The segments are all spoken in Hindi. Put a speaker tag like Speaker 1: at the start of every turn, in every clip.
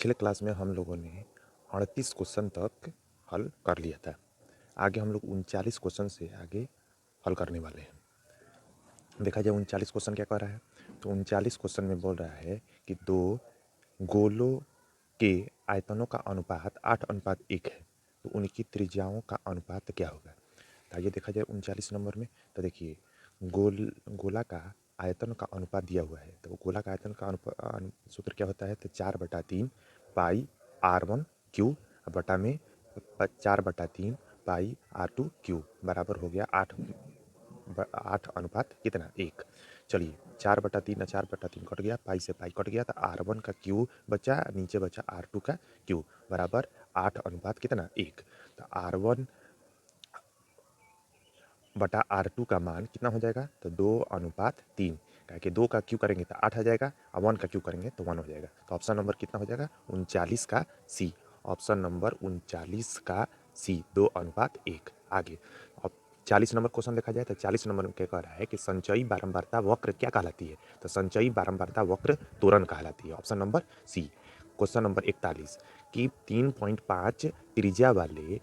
Speaker 1: पिछले क्लास में हम लोगों ने 38 क्वेश्चन तक हल कर लिया था। आगे हम लोग 39 क्वेश्चन से आगे हल करने वाले हैं। देखा जाए 39 क्वेश्चन क्या कर रहा है, तो 39 क्वेश्चन में बोल रहा है कि दो गोलों के आयतनों का अनुपात 8:1 है, तो उनकी त्रिज्याओं का अनुपात क्या होगा। तो आइए देखा जाए 39 नंबर में। तो देखिए गोला का आयतन का अनुपात दिया हुआ है, तो गोला का आयतन का सूत्र क्या होता है, तो 4/3 पाई R1 क्यू बटा में 4/3 पाई R2 क्यू बराबर हो गया 8 अनुपात कितना 1। चलिए 4/3 4/3 कट गया, पाई से पाई कट गया, तो R1 का क्यू बचा, नीचे बचा R2 का क्यू बराबर 8 अनुपात कितना 1। तो R1 बटा R2 का मान कितना हो जाएगा, तो 2:3। क्या कि 2 का क्यू करेंगे तो 8 आ जाएगा, और 1 का क्यू करेंगे तो 1 हो जाएगा। तो ऑप्शन नंबर कितना हो जाएगा, 39 का सी। ऑप्शन नंबर 39 का सी, 2:1। आगे अब 40 नंबर क्वेश्चन देखा जाए, तो 40 नंबर में क्या कह रहा है कि संचयी बारंबारता वक्र क्या कहलाती है, तो संचयी बारंबारता वक्र त्वरण कहलाती है। Option number C. Question number 41 कि 3.5 त्रिज्या वाले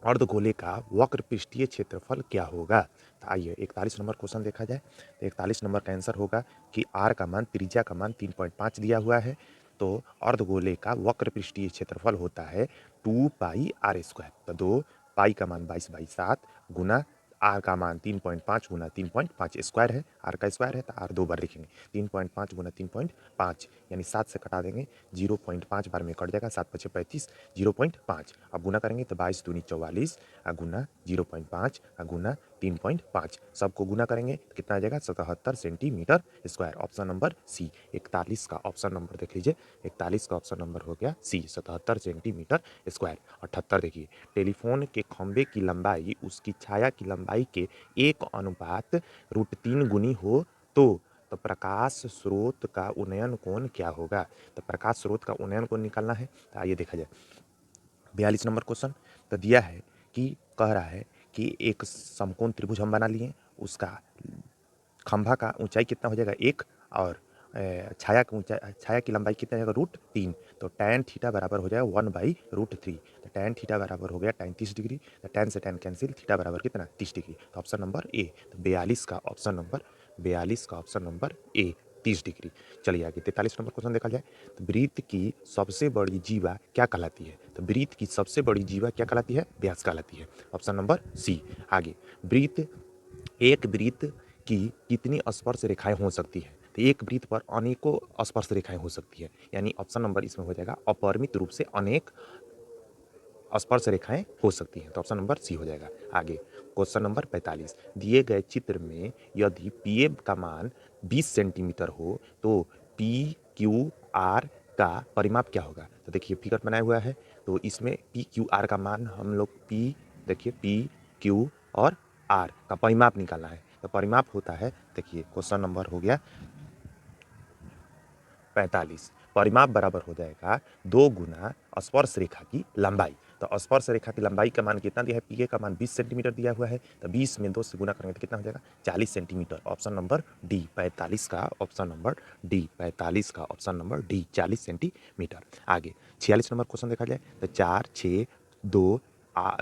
Speaker 1: अर्धगोले का वक्र पृष्ठीय क्षेत्रफल क्या होगा। तो आइए 41 नंबर क्वेश्चन देखा जाए, तो 41 नंबर का आंसर होगा कि आर का मान, त्रिज्या का मान 3.5 दिया हुआ है, तो अर्धगोले का वक्र पृष्ठीय क्षेत्रफल होता है 2πr²। तो 2 पाई का मान 22/7 गुना आर का मान 3.5 गुना 3.5 स्क्वायर है, आर का स्क्वायर है तो आर 2 बार लिखेंगे। 3.5 गुना 3.5 यानी 7 से कटा देंगे, 0.5 बार में कट जाएगा, 7×5 35, 0.5। अब गुना करेंगे तो 22 दूनी 44 गुना 0.5 गुना 3.5, सबको गुना करेंगे तो कितना आ जाएगा, 77 centimetre square. Option number C. 41 का ऑप्शन नंबर देख लीजिए, 41 का ऑप्शन नंबर हो गया सी, 77 सेंटीमीटर स्क्वायर। 78 देखिए, टेलीफोन के खंभे की लंबाई उसकी छाया की लंबाई के 1/√3 गुनी हो तो प्रकाश स्रोत का उन्नयन कोण क्या होगा। तो प्रकाश स्रोत का उन्नयन कोण निकालना है, तो आइए देखा जाए 42 नंबर क्वेश्चन। तो दिया है कि कह रहा है कि एक समकोण त्रिभुज हम बना लिए, उसका खंभा का ऊंचाई कितना हो जाएगा 1, और छाया की ऊंचाई, छाया की लंबाई कितना जाएगा √3। तो tan थीटा बराबर हो जाएगा 1/√3। तो tan थीटा बराबर हो गया tan 30 डिग्री। तो tan से tan कैंसिल, थीटा बराबर कितना 30 डिग्री। तो ऑप्शन नंबर ए। तो 42 का ऑप्शन नंबर, 42 का ऑप्शन नंबर ए, 30 डिग्री। चलिए आगे 43 नंबर क्वेश्चन देखा जाए, तो वृत्त की सबसे बड़ी जीवा क्या कहलाती है। तो वृत्त की सबसे बड़ी जीवा क्या कहलाती है, व्यास कहलाती है। Option number C. आगे वृत्त, एक वृत्त की कितनी स्पर्श रेखाएं हो सकती है, तो एक वृत्त पर अनेकों स्पर्श रेखाएं हो सकती है, यानी ऑप्शन नंबर इसमें हो जाएगा अपरिमित रूप से अनेक स्पर्श रेखाएं हो सकती हैं, तो ऑप्शन नंबर सी हो जाएगा। आगे क्वेश्चन नंबर 45, दिए गए चित्र में यदि पी ए का मान 20 सेंटीमीटर हो तो पी क्यू आर का परिमाप क्या होगा। तो देखिए फिगर बनाया हुआ है, तो इसमें पी क्यू आर का मान हम लोग देखिए पी क्यू और आर का परिमाप निकालना है। तो परिमाप होता है, देखिए क्वेश्चन नंबर हो गया 45, परिमाप बराबर हो जाएगा 2 गुना स्पर्श रेखा की लंबाई। तो स्पर्श रेखा की लंबाई का मान कितना दिया है, पीए का मान 20 सेंटीमीटर दिया हुआ है, तो 20 में 2 से गुना करेंगे तो कितना हो जाएगा 40 सेंटीमीटर। ऑप्शन नंबर डी 45 का ऑप्शन नंबर डी, 45 का ऑप्शन नंबर डी, 40 सेंटीमीटर। आगे 46 नंबर क्वेश्चन देखा जाए, तो 4, 6, 2,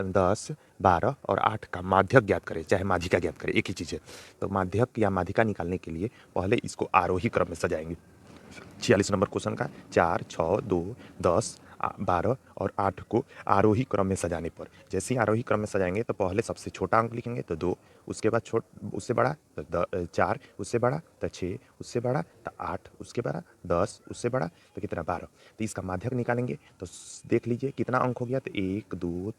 Speaker 1: 10, 12 और 8 का माध्यक ज्ञात करें, चाहे माध्यिका ज्ञात करें, एक ही चीज़ है। तो माध्यक या माध्यिका निकालने के लिए पहले इसको आरोही क्रम में सजाएंगे। 46 नंबर क्वेश्चन का 4, 6, 2, 10, 12 और 8 को आरोही क्रम में सजाने पर, जैसे ही आरोही क्रम में सजाएंगे तो पहले सबसे छोटा अंक लिखेंगे तो 2, उसके बाद उससे बड़ा तो 4, उससे बड़ा तो 6, उससे बड़ा तो 8, उसके बड़ा 10, उससे बड़ा तो कितना 12। तो इसका माध्यक निकालेंगे तो देख लीजिए कितना अंक हो गया, तो 1, 2,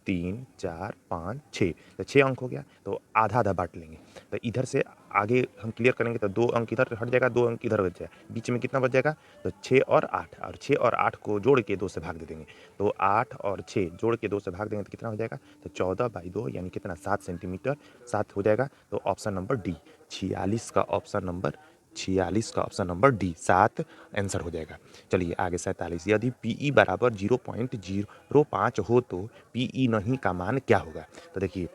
Speaker 1: 3, 4, 5, 6, तो 6 अंक हो गया, तो आधा आधा बांट लेंगे। तो इधर से आगे हम क्लियर करेंगे तो 2 अंक इधर हट जाएगा, 2 अंक इधर बच जाएगा, बीच में कितना बच जाएगा, तो 6 और 8, और 6 और 8 को जोड़ के 2 से भाग दे देंगे। तो 8 और 6 जोड़ के 2 से भाग देंगे तो कितना हो जाएगा, तो 14/2 यानी कितना 7 सेंटीमीटर, 7 हो जाएगा। तो ऑप्शन नंबर डी, 46 का ऑप्शन नंबर, 46 का ऑप्शन नंबर डी 7 आंसर हो जाएगा। चलिए आगे 47, यदि पीई बराबर 0.05 हो तो पीई नहीं का मान क्या होगा। तो देखिए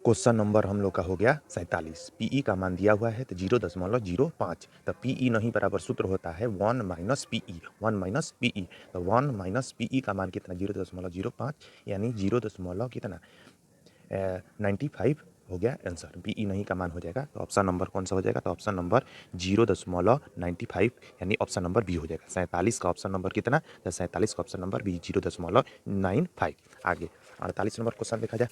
Speaker 1: क्वेश्चन नंबर हम लोग का हो गया 47। पीई का मान दिया हुआ है तो 0.05। तो पीई नहीं बराबर सूत्र होता है 1 माइनस पीई, 1 माइनस पीई। तो 1 माइनस पीई का मान कितना 0.05 यानी 0 दशमलव कितना 95 हो गया आंसर। पीई नहीं का मान हो जाएगा तो ऑप्शन नंबर कौन सा हो जाएगा, तो ऑप्शन नंबर 0.95 यानी ऑप्शन नंबर बी हो जाएगा। 47 का ऑप्शन नंबर कितना, तो 47 का ऑप्शन नंबर बी 0.95। आगे 48 नंबर क्वेश्चन देखा जाए।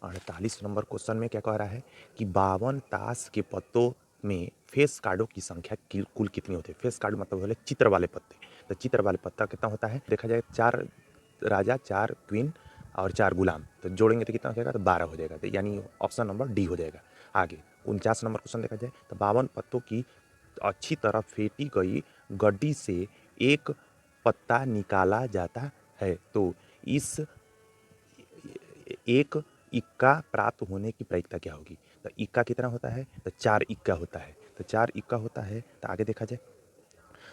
Speaker 1: 48 नंबर क्वेश्चन में क्या कह रहा है कि 52 ताश के पत्तों में फेस कार्डों की संख्या कुल कितनी होती है। फेस कार्ड मतलब बोले चित्र वाले पत्ते। तो चित्र वाले पत्ता कितना होता है, देखा जाए 4 राजा, 4 क्वीन और 4 गुलाम, तो जोड़ेंगे तो कितना हो जाएगा, तो 12 हो जाएगा। तो यानी ऑप्शन नंबर डी हो जाएगा। आगे 49 नंबर क्वेश्चन देखा जाए तो 52 पत्तों की अच्छी तरह फेंटी गई गड्डी से एक पत्ता निकाला जाता है, तो इस एक इक्का प्राप्त होने की प्रायिकता क्या होगी। तो इक्का कितना होता है, तो 4 इक्का होता है। तो 4 इक्का होता है तो आगे देखा जाए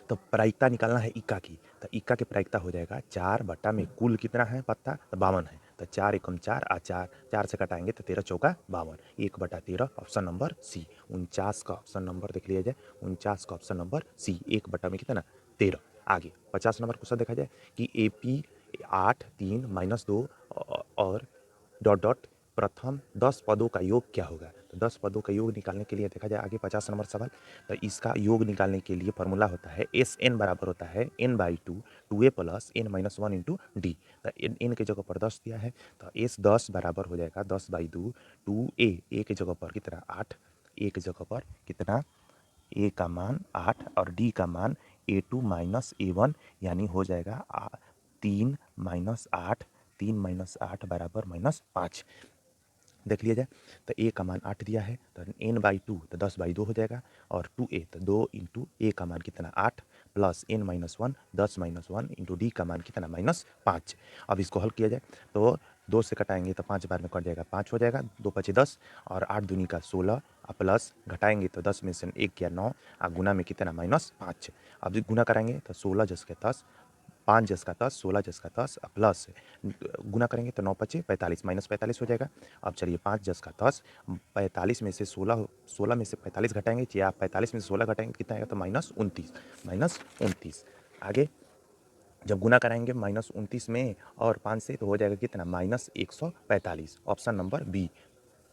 Speaker 1: तो प्रायिकता निकालना है इक्का की। तो इक्का की प्रायिकता हो जाएगा 4 बटा में कुल कितना है पत्ता, तो 52 है। तो 4 एकम 4 आ 4 4 से कटाएंगे तो 13 चौका 52, 1/13 ऑप्शन नंबर सी। 49 का ऑप्शन नंबर देख लिया जाए, 49 का ऑप्शन नंबर सी, 1 बटा में कितना 13। आगे 50 नंबर क्वेश्चन देखा जाए कि एपी 8 3 माइनस 2 और डॉट डॉट प्रथम 10 पदों का योग क्या होगा। तो 10 पदों का योग निकालने के लिए देखा जाए आगे 50 नंबर सवाल। तो इसका योग निकालने के लिए फॉर्मूला होता है एस एन बराबर होता है n/2 2a plus n-1 into D. तो एन के जगह पर 10 दिया है तो एस 10 बराबर हो जाएगा 10/2 2a, ए के जगह पर कितना 8, ए के जगह पर कितना ए का मान 8 और डी का मान a2 माइनस a1 यानी हो जाएगा 3 माइनस 8, 3 माइनस 8 बराबर -5। देख लिया जाए तो ए का मान 8 दिया है तो n/2 तो 10/2 हो जाएगा और 2a तो 2 इंटू ए का मान कितना 8 प्लस n-1 10-1 इंटू डी का मान कितना -5। अब इसको हल किया जाए तो 2 से कटाएंगे तो 5 बार में कट जाएगा 5 हो जाएगा, 2 पचे 10 और 8 दूनी का 16 प्लस घटाएंगे तो 10 में से 1 गया 9 गुना में कितना -5। अब गुना कराएंगे तो 16 जस के 10, 5 जस का 10, 16 जस का 10 प्लस गुना करेंगे तो 9 पचे 45 -45 हो जाएगा। अब चलिए 5 जस का 10, 45 में से 16 में से 45 घटाएंगे, या 45 में से 16 घटाएंगे कितना आएगा तो -29। आगे जब गुना कराएंगे -29 में और 5 से तो हो जाएगा कितना -145। ऑप्शन नंबर बी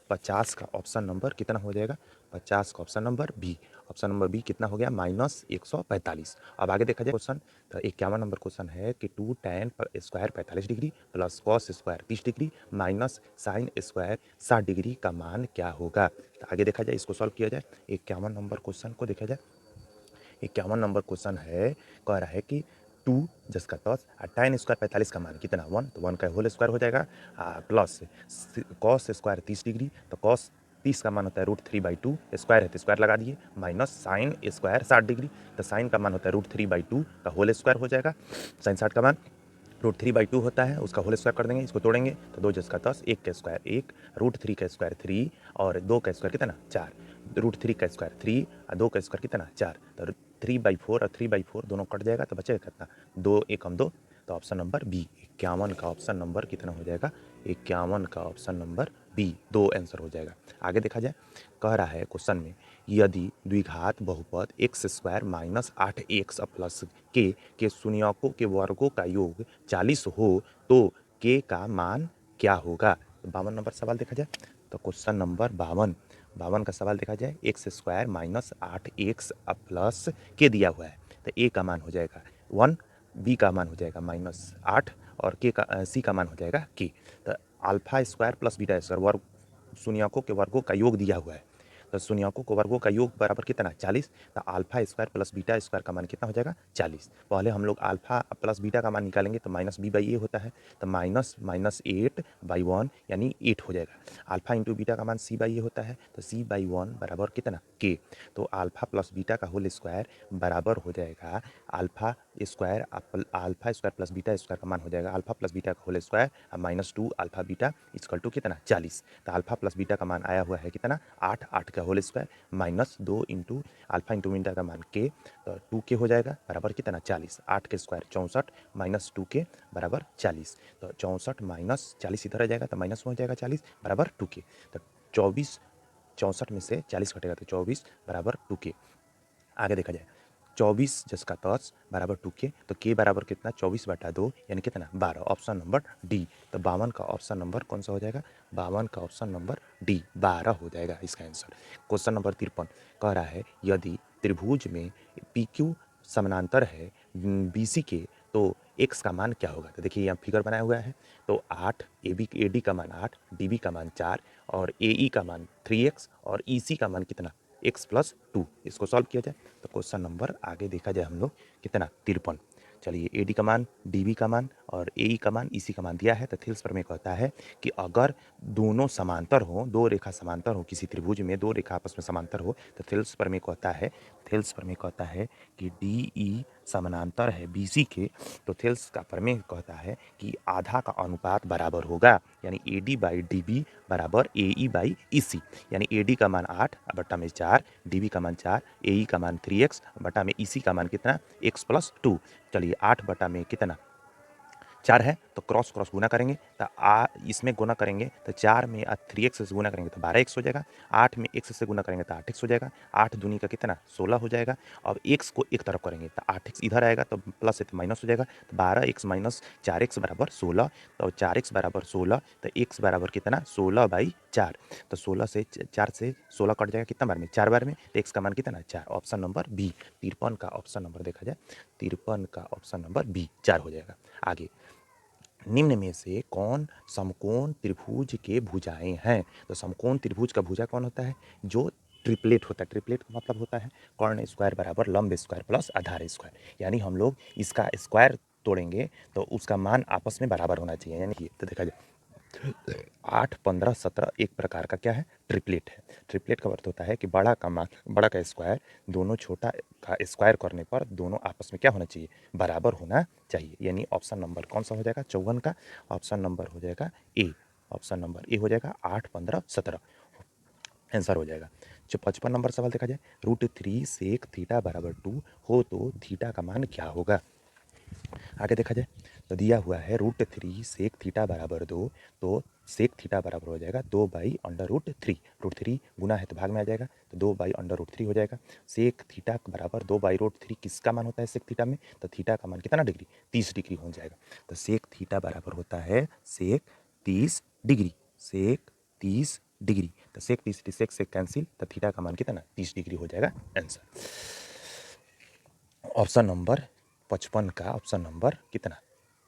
Speaker 1: 50 का ऑप्शन नंबर कितना हो जाएगा, 50 का option number B. Option number B कितना हो गया -145। अब आगे देखा जाए क्वेश्चन तो 51 नंबर क्वेश्चन है कि 2 tan square 45 degree plus cos square 30 degree minus sine square 60 degree का मान क्या होगा। तो आगे देखा जाए इसको सॉल्व किया जाए। 51 नंबर क्वेश्चन को देखा जाए। 51 नंबर क्वेश्चन है, कह रहा है कि 2 जस का 10 tan स्क्वायर 45 का मान कितना 1, तो 1 का होल स्क्वायर हो जाएगा प्लस कॉस स्क्वायर 30 डिग्री तो कॉस 30 का मान होता है √3/2, स्क्वायर है तो स्क्वायर लगा दिए, माइनस साइन स्क्वायर 60 डिग्री तो साइन का मान होता है √3/2 का होल स्क्वायर हो जाएगा। साइन 60 का मान √3/2 होता है, उसका होल स्क्वायर कर देंगे, इसको तोड़ेंगे तो 2 जस का 10, 1 का स्क्वायर 1, √3 का स्क्वायर 3 और 2 का स्क्वायर कितना 4, √3 का स्क्वायर 3 और 2 का स्क्वायर कितना 4, तो 3/4 और 3/4 दोनों कट जाएगा तो बचेगा कितना 2 एकम 2। तो ऑप्शन नंबर बी 51 का ऑप्शन नंबर कितना हो जाएगा, 51 का ऑप्शन नंबर बी 2 आंसर हो जाएगा। आगे देखा जाए कह रहा है क्वेश्चन में यदि द्विघात बहुपद x² माइनस 8x प्लस के शून्यकों के वर्गों का योग 40 हो तो k का मान क्या होगा। तो 52 नंबर सवाल देखा जाए तो क्वेश्चन नंबर 52 का सवाल देखा जाए x² माइनस 8x प्लस के दिया हुआ है तो a का मान हो जाएगा 1, b का मान हो जाएगा -8 और c का मान हो जाएगा k। तो alpha square plus beta square वर्ग शून्यकों के वर्गों का योग दिया हुआ है तो शून्यकों के वर्गों का योग बराबर कितना 40, तो alpha square plus beta square का मान कितना हो जाएगा 40। पहले हम लोग अल्फा प्लस बीटा का मान निकालेंगे तो -b/a होता है तो -8/1 यानी 8 हो जाएगा। अल्फा इंटू बीटा का मान c/a होता है तो c/1 बराबर कितना k। तो अल्फा प्लस बीटा का होल स्क्वायर बराबर हो जाएगा alpha square plus beta square का मान हो जाएगा अल्फा प्लस बीटा का whole square -2 alpha beta equal to कितना 40। तो अल्फा प्लस बीटा का मान आया हुआ है कितना 8, 8 का whole square minus 2 into alpha into beta का मान k, तो 2k हो जाएगा बराबर कितना 40। 8 के स्क्वायर 64 माइनस 2k बराबर 40, तो 64 माइनस 40 इधर आ जाएगा तो माइनस में हो जाएगा 40 बराबर 2k। तो 24 64 में से 40 घटेगा तो 24 बराबर 2k। आगे देखा जाए 24 जिसका 10 बराबर 2k, तो k बराबर कितना 24/2 यानी कितना 12, ऑप्शन नंबर डी। तो 52 का ऑप्शन नंबर कौन सा हो जाएगा, 52 का ऑप्शन नंबर डी 12 हो जाएगा इसका आंसर। क्वेश्चन नंबर 53 कह रहा है यदि त्रिभुज में PQ समानांतर है BC के तो x का मान क्या होगा। तो देखिए यहाँ फिगर बनाया हुआ है, तो 8 AD का मान 8, DB का मान 4 और AE का मान 3x और EC का मान कितना x+2। इसको सॉल्व किया जाए तो क्वेश्चन नंबर आगे देखा जाए हम लोग कितना 53। चलिए AD का मान, DB का मान और AE का मान, EC का मान दिया है। तो थेल्स प्रमेय कहता है कि अगर दोनों समांतर हो, दो रेखा समांतर हो, किसी त्रिभुज में दो रेखा आपस में समांतर हो तो थेल्स प्रमेय कहता है कि DE समानांतर है BC के, तो थेल्स का प्रमेय कहता है कि आधा का अनुपात बराबर होगा, यानी AD/DB बराबर AE/EC, यानी AD का मान 8 बट्टा में 4, DB का मान 4, AE का मान 3x बट्टा में EC का मान कितना x+2। चलिए 8 बट्टा में कितना 4 है तो क्रॉस क्रॉस गुना करेंगे तो इसमें गुना करेंगे तो 4 में 3x से गुना करेंगे तो 12x हो जाएगा, 8 में x से गुना करेंगे तो 8x हो जाएगा, 8 दूनी का कितना 16 हो जाएगा। अब x को एक तरफ करेंगे तो 8x इधर आएगा तो प्लस है तो माइनस हो जाएगा, तो 12x माइनस 4x बराबर 16, तो 4x बराबर 16, तो x बराबर कितना 16/4, तो 16 से 4 से 16 कट जाएगा कितना बार में 4 बार में, तो x का मान कितना 4, ऑप्शन नंबर बी। 53 का ऑप्शन नंबर देखा जाए 53 का ऑप्शन नंबर बी 4 हो जाएगा। आगे निम्न में से कौन समकोण त्रिभुज के भुजाएं हैं। तो समकोण त्रिभुज का भुजा कौन होता है, जो ट्रिपलेट होता है। ट्रिपलेट का मतलब होता है कर्ण स्क्वायर बराबर लंब स्क्वायर प्लस आधार स्क्वायर, यानी हम लोग इसका स्क्वायर तोड़ेंगे तो उसका मान आपस में बराबर होना चाहिए। यानी कि तो देखा जाए 8, 15, 17 एक प्रकार का क्या है ट्रिपलेट है। ट्रिपलेट का अर्थ होता है कि बड़ा का मान, बड़ा का स्क्वायर दोनों छोटा का स्क्वायर करने पर दोनों आपस में क्या होना चाहिए बराबर होना चाहिए, यानी ऑप्शन नंबर कौन सा हो जाएगा 54 का ऑप्शन नंबर हो जाएगा ए, ऑप्शन नंबर ए हो जाएगा 8, 15, 17 आंसर हो जाएगा। 55 नंबर सवाल देखा जाए √3 सेक थीटा बराबर 2 हो तो थीटा का मान क्या होगा। आगे देखा जाए तो दिया हुआ है √3 सेक थीटा बराबर 2, तो सेक थीटा बराबर हो जाएगा 2/√3, √3 गुना है तो भाग में आ जाएगा तो 2/√3 हो जाएगा। सेक थीटा बराबर 2/√3 किसका मान होता है सेक थीटा में, तो थीटा का मान कितना डिग्री 30 डिग्री हो जाएगा। तो सेक थीटा बराबर होता है सेक 30 डिग्री, सेक 30 डिग्री, तो सेक 30 सेक सेक कैंसिल, तो थीटा का मान कितना 30 डिग्री हो जाएगा आंसर। ऑप्शन नंबर 55 का ऑप्शन नंबर कितना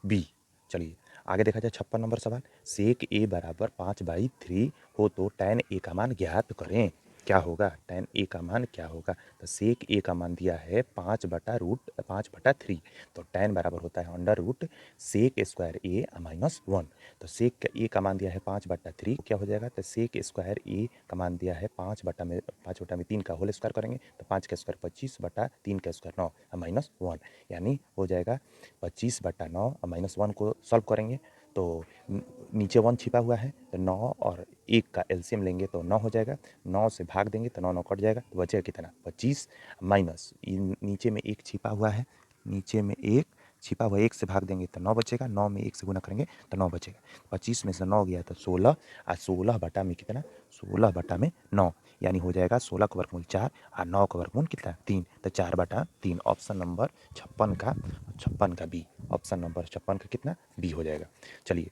Speaker 1: बी। चलिए आगे देखा जाए 56 नंबर सवाल सेक ए बराबर 5/3 हो तो tan ए का मान ज्ञात करें। क्या होगा tan ए का मान क्या होगा, तो सेक ए का मान दिया है 5/3, तो tan बराबर होता है अंडर रूट सेक स्क्वायर ए -1, तो सेक ए का मान दिया है 5/3 क्या हो जाएगा, तो सेक स्क्वायर ए का मान दिया है 5/3 का होल स्क्वायर करेंगे तो 5 का स्क्वायर 25/3 का स्क्वायर 9 -1, यानी हो जाएगा 25/9 -1 को सॉल्व करेंगे तो नीचे 1 छिपा हुआ है तो 9 और 1 का एलसीएम लेंगे तो 9 हो जाएगा, 9 से भाग देंगे तो 9 9 कट जाएगा तो बचेगा कितना 25 माइनस नीचे में 1 छिपा हुआ है, नीचे में 1 छिपा हुआ 1 से भाग देंगे तो 9 बचेगा, 9 में 1 से गुना करेंगे तो 9 बचेगा, 25 में से 9 गया तो 16 और 16 बटा में कितना 16 बटा में 9, यानी हो जाएगा 16 का वर्गमूल 4 और 9 का वर्गमूल कितना 3, तो 4/3 ऑप्शन नंबर 56 का बी, ऑप्शन नंबर 56 का कितना बी हो जाएगा। चलिए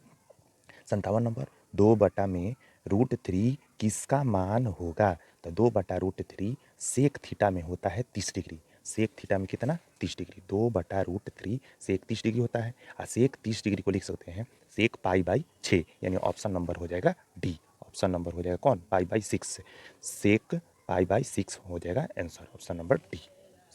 Speaker 1: 57 नंबर 2/√3 किसका मान होगा, तो 2/√3 सेक थीटा में होता है 30 डिग्री, सेक थीटा में कितना 30 डिग्री, 2/√3 सेक 30 डिग्री होता है और सेक 30 डिग्री को लिख सकते हैं सेक π/6, यानी ऑप्शन नंबर हो जाएगा डी, ऑप्शन नंबर हो जाएगा कौन π/6 से सेक π/6 हो जाएगा आंसर, ऑप्शन नंबर डी।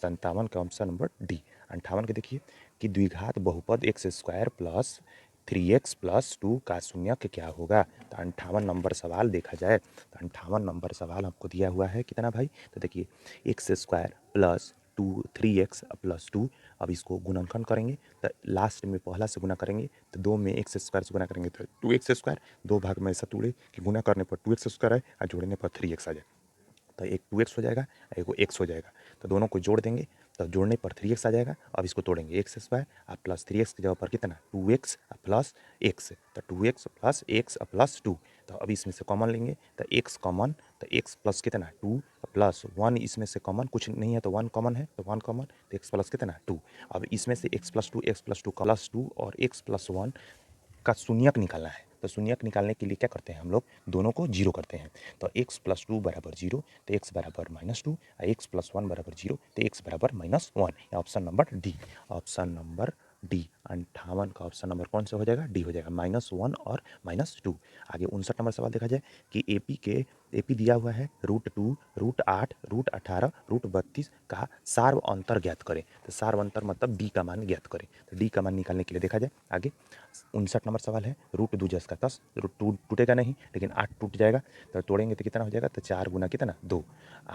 Speaker 1: 57 का ऑप्शन नंबर डी। 58 के देखिए कि द्विघात बहुपद x² प्लस 3x + 2 का शून्यक क्या होगा। तो 58 नंबर सवाल देखा जाए तो 58 नंबर सवाल हमको दिया हुआ है कितना भाई, तो देखिए x² प्लस 3x + 2, अब इसको गुणनखंड करेंगे तो लास्ट में पहला से गुना करेंगे तो 2 में x² से गुना करेंगे तो 2x², 2 भाग में ऐसा तोड़े कि गुना करने पर 2x² आए और जोड़ने पर 3x आ जाए, तो एक 2x हो जाएगा, एक को x हो जाएगा। तो दोनों को जोड़ देंगे तो जोड़ने पर 3x आ जाएगा। अब इसको तोड़ेंगे, एक्स स्क्वायर और प्लस 3x की जगह पर कितना 2x प्लस x, तो 2x प्लस x प्लस 2। तो अब इसमें से कॉमन लेंगे तो x कॉमन, तो x प्लस कितना 2 प्लस 1, इसमें से कॉमन कुछ नहीं है तो 1 कॉमन है, तो 1 कॉमन, तो x प्लस कितना 2। अब इसमें से x प्लस 2 प्लस 2 और x प्लस 1 का शून्यक निकालना है। तो शून्यक निकालने के लिए क्या करते हैं हम लोग, दोनों को जीरो करते हैं। तो x प्लस 2 बराबर 0, तो x बराबर -2, x प्लस 1 बराबर 0, तो x बराबर -1। Option number D, option number D 58 का ऑप्शन नंबर कौन सा हो जाएगा, डी हो जाएगा, -1 और -2। आगे 59 नंबर सवाल देखा जाए कि एपी दिया हुआ है √2, √8, √18, √32 का सार्व अंतर ज्ञात करें। तो सार्व अंतर मतलब डी का मान ज्ञात करें। तो डी का मान निकालने के लिए देखा जाए आगे 59 नंबर सवाल है, √2 10 का 10, √2 टूटेगा नहीं लेकिन 8 टूट जाएगा। तो तोड़ेंगे तो कितना हो जाएगा, तो 4 गुना कितना 2।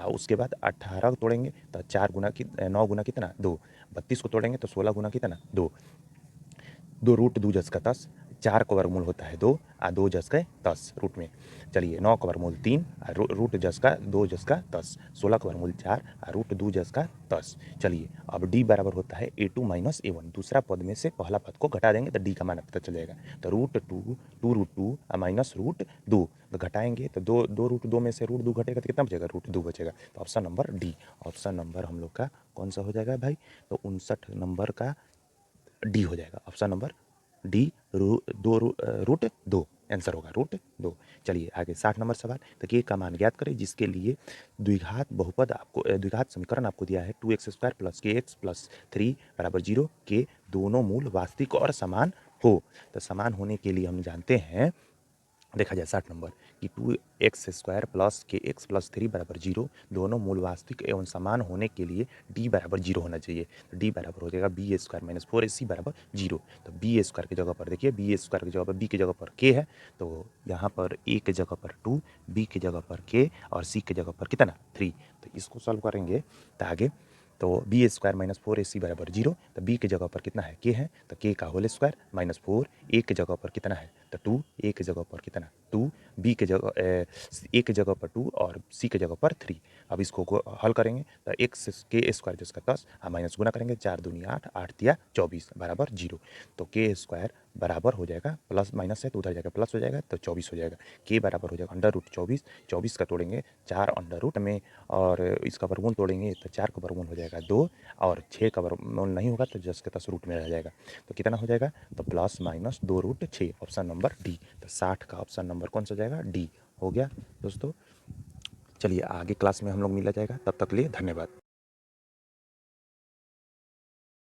Speaker 1: उसके बाद 18 तोड़ेंगे तो 4 गुना 9 गुना कितना 2। 32 को तोड़ेंगे तो 16 गुना कितना 2। 2 √2 10 का 10, 4 का वर्गमूल होता है 2 और 2 10 का 10 रूट में। चलिए 9 का वर्गमूल 3 और रूट 10 का 2 10 का 10, 16 का वर्गमूल 4 और रूट 2 10 का 10। चलिए अब d बराबर होता है a2 माइनस a1। दूसरा पद में से पहला पद को घटा देंगे तो d का मान पता चल जाएगा। तो √2 और माइनस √2 तो घटाएंगे तो 2 √2 में से √2 घटेगा तो कितना बचेगा, √2 बचेगा। तो option number D, option number हम लोग का कौन सा हो जाएगा भाई, तो 59 नंबर का डी हो जाएगा। ऑप्शन नंबर डी √2 आंसर होगा √2। चलिए आगे 60 नंबर सवाल, तो के का मान ज्ञात करें जिसके लिए द्विघात बहुपद आपको द्विघात समीकरण आपको दिया है 2x² प्लस kx प्लस 3 बराबर 0 के दोनों मूल वास्तविक और समान हो। तो समान होने के लिए हम जानते हैं, देखा जाए 60 नंबर कि 2x² प्लस kx प्लस 3 बराबर 0 दोनों मूल वास्तविक एवं समान होने के लिए d बराबर 0 होना चाहिए। तो d बराबर हो जाएगा b² माइनस 4ac बराबर 0। तो b² की जगह पर देखिए, b² की जगह पर b की जगह पर k है, तो यहाँ पर a की जगह पर 2, b की जगह पर k और c की जगह पर कितना 3। तो इसको सॉल्व करेंगे तो आगे तो b² माइनस 4ac बराबर 0, तो b की जगह पर कितना है k है, तो k का होल स्क्वायर माइनस 4, a की जगह पर कितना है तो 2, a की जगह पर कितना 2, b की जगह a की जगह पर 2 और c की जगह पर 3। अब इसको हल करेंगे तो k² जिसका 10 माइनस गुना करेंगे 4 दूनी 8, 8 तिया 24 बराबर 0। तो k² बराबर हो जाएगा, प्लस माइनस है तो उधर जाएगा प्लस हो जाएगा तो 24 हो जाएगा। k बराबर हो जाएगा √24, 24 का तोड़ेंगे 4 अंडर रूट में और इसका वर्गमूल तोड़ेंगे तो 4 का वर्गमूल हो जाएगा 2 और 6 का वर्गमूल नहीं होगा तो 10 के 10 रूट में रह जाएगा। तो कितना हो जाएगा, तो plus minus 2√6, option number D. तो 60 का ऑप्शन नंबर कौन सा हो जाएगा, डी हो गया दोस्तों। चलिए आगे क्लास में हम लोग मिला जाएगा, तब तक लिए धन्यवाद।